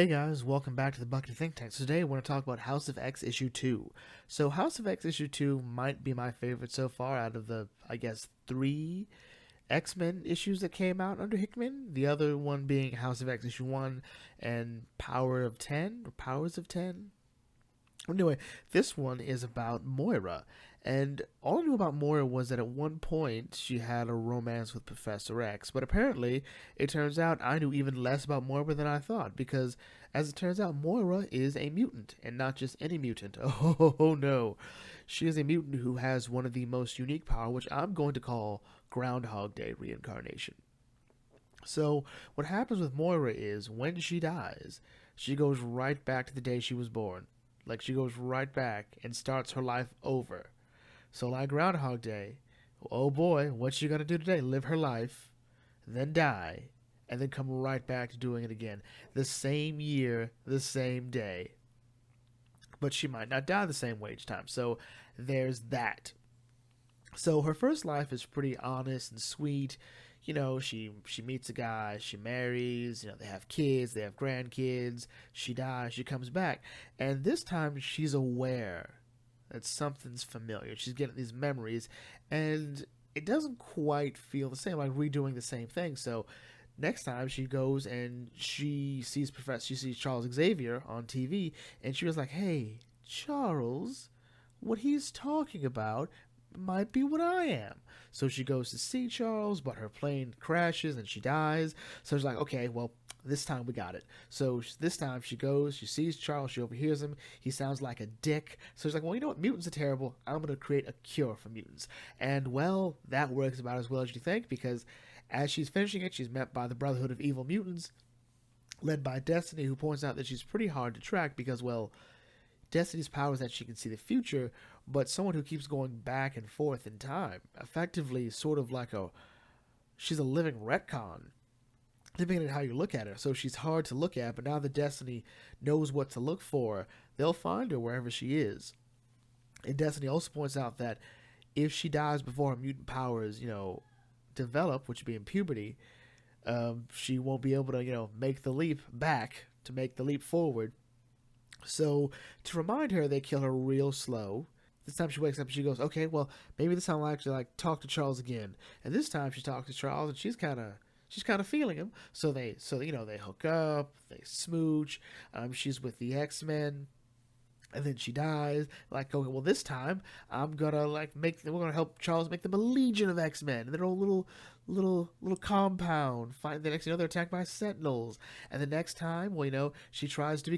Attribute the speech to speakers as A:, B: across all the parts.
A: Hey guys, welcome back to the Bucket Think Tank. So today we're going to talk about House of X issue 2. So House of X issue 2 might be my favorite so far out of the, I guess, 3 X-Men issues that came out under Hickman. The other one being House of X issue 1 and Power of 10 or Powers of 10. Anyway, this one is about Moira. And all I knew about Moira was that at one point she had a romance with Professor X. But apparently, it turns out I knew even less about Moira than I thought. Because, as it turns out, Moira is a mutant. And not just any mutant. Oh no. She is a mutant who has one of the most unique power, which I'm going to call Groundhog Day reincarnation. So, what happens with Moira is when she dies, she goes right back to the day she was born. Like, she goes right back and starts her life over. So, like Groundhog Day, oh boy, what's she gonna do today? Live her life, then die, and then come right back to doing it again. The same year, the same day. But she might not die the same way each time. So, there's that. So her first life is pretty honest and sweet. She meets a guy, she marries, they have kids, they have grandkids, she dies, she comes back. And this time she's aware that something's familiar. She's getting these memories and it doesn't quite feel the same, like redoing the same thing. So next time she goes and she sees Charles Xavier on TV and she was like, "Hey, Charles, what he's talking about might be what I am." So she goes to see Charles, but her plane crashes and she dies. So she's like, okay, well, this time we got it. So this time she goes, she sees Charles, she overhears him. He sounds like a dick. So she's like, well, you know what? Mutants are terrible. I'm going to create a cure for mutants. And, well, that works about as well as you think because as she's finishing it, she's met by the Brotherhood of Evil Mutants, led by Destiny, who points out that she's pretty hard to track because, well, Destiny's power is that she can see the future, but someone who keeps going back and forth in time, effectively sort of like she's a living retcon, depending on how you look at her. So she's hard to look at, but now that Destiny knows what to look for, they'll find her wherever she is. And Destiny also points out that if she dies before her mutant powers, develop, which would be in puberty, she won't be able to, make the leap back, to make the leap forward. So, to remind her, they kill her real slow. This time she wakes up and she goes, okay, well, maybe this time I'll actually talk to Charles again. And this time she talks to Charles and she's kind of feeling him. So they hook up, they smooch. She's with the X-Men. And then she dies. Like, okay, well, this time I'm gonna we're gonna help Charles make them a legion of X-Men. And their own little compound. Find the next, they're attacked by Sentinels. And the next time, well, she tries to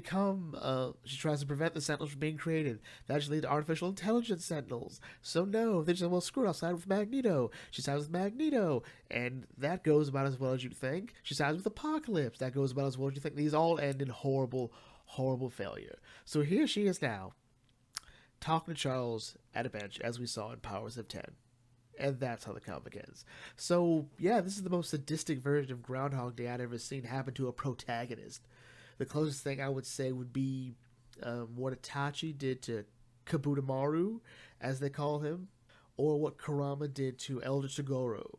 A: she tries to prevent the Sentinels from being created. That should lead to artificial intelligence Sentinels. So no, they just say, well, screw it, I'll side with Magneto. She sides with Magneto, and that goes about as well as you'd think. She sides with Apocalypse. That goes about as well as you think. These all end in horrible failure. So here she is now, talking to Charles at a bench, as we saw in Powers of 10. And that's how the comic ends. So, yeah, this is the most sadistic version of Groundhog Day I'd ever seen happen to a protagonist. The closest thing I would say would be what Itachi did to Kabutamaru, as they call him, or what Kurama did to Elder Togoro.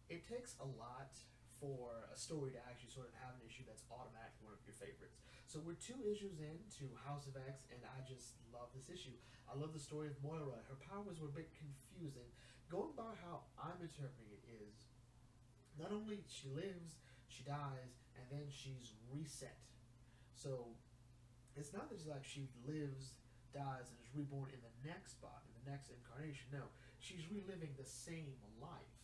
A: It takes a lot for a story to actually sort of have an issue that's automatically one of your favorites. So we're 2 issues into House of X, and I just love this issue. I love the story of Moira. Her powers were a bit confusing. Going by how I'm interpreting it is, not only she lives, she dies, and then she's reset. So it's not that she lives, dies, and is reborn in the next spot, in the next incarnation. No, she's reliving the same life,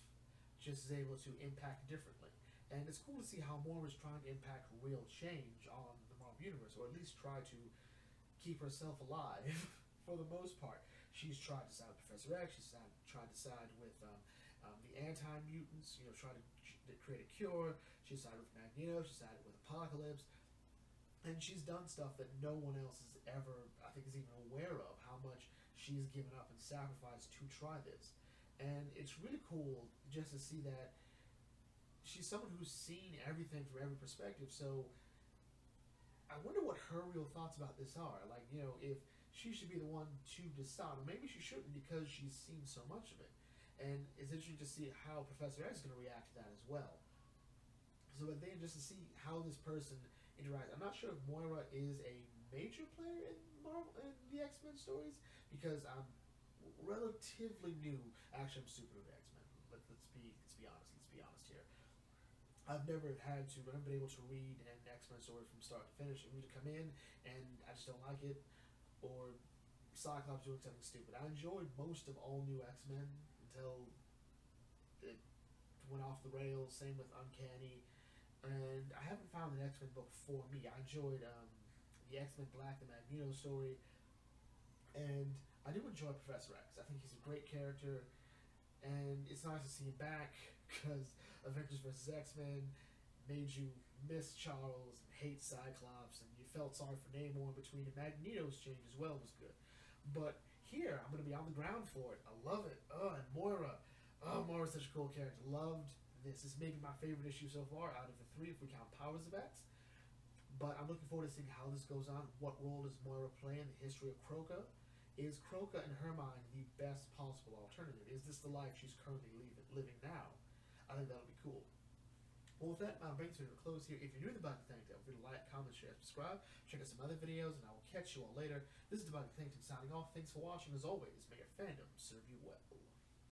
A: just is able to impact differently. And it's cool to see how Moira is trying to impact real change on the Marvel Universe, or at least try to keep herself alive for the most part. She's tried to side with Professor X, she's tried to side with the anti-mutants, trying to create a cure. She's sided with Magneto, she's sided with Apocalypse. And she's done stuff that no one else is ever, I think, is even aware of, how much she's given up and sacrificed to try this. And it's really cool just to see that she's someone who's seen everything from every perspective. So I wonder what her real thoughts about this are. Like, if she should be the one to decide, or maybe she shouldn't because she's seen so much of it. And it's interesting to see how Professor X is going to react to that as well. So again, just to see how this person interact. I'm not sure if Moira is a major player in Marvel in the X-Men stories because I'm relatively new. Actually, I'm super new to X-Men. Let's be honest. Let's be honest here. I've never been able to read an X-Men story from start to finish. I need to come in and I just don't like it, or Cyclops doing something stupid. I enjoyed most of all new X-Men until it went off the rails. Same with Uncanny, and I haven't found an X-Men book for me. I enjoyed the X-Men Black, the Magneto story, and I do enjoy Professor X. I think he's a great character, and it's nice to see him back because Avengers vs. X-Men made you miss Charles and hate Cyclops, and you felt sorry for Namor in between, and Magneto's change as well was good. But here, I'm going to be on the ground for it. I love it. Oh, and Moira. Oh, Moira's such a cool character. Loved this. This is maybe my favorite issue so far out of the three if we count Powers of X. But I'm looking forward to seeing how this goes on. What role does Moira play in the history of Kroka? Is Kroka, in her mind, the best possible alternative? Is this the life she's currently living now? I think that'll be cool. Well, with that, brings me to a close here. If you're new to the Bug Think, don't forget to like, comment, share, subscribe. Check out some other videos, and I will catch you all later. This is the Bug Think, signing off. Thanks for watching. As always, may your fandom serve you well.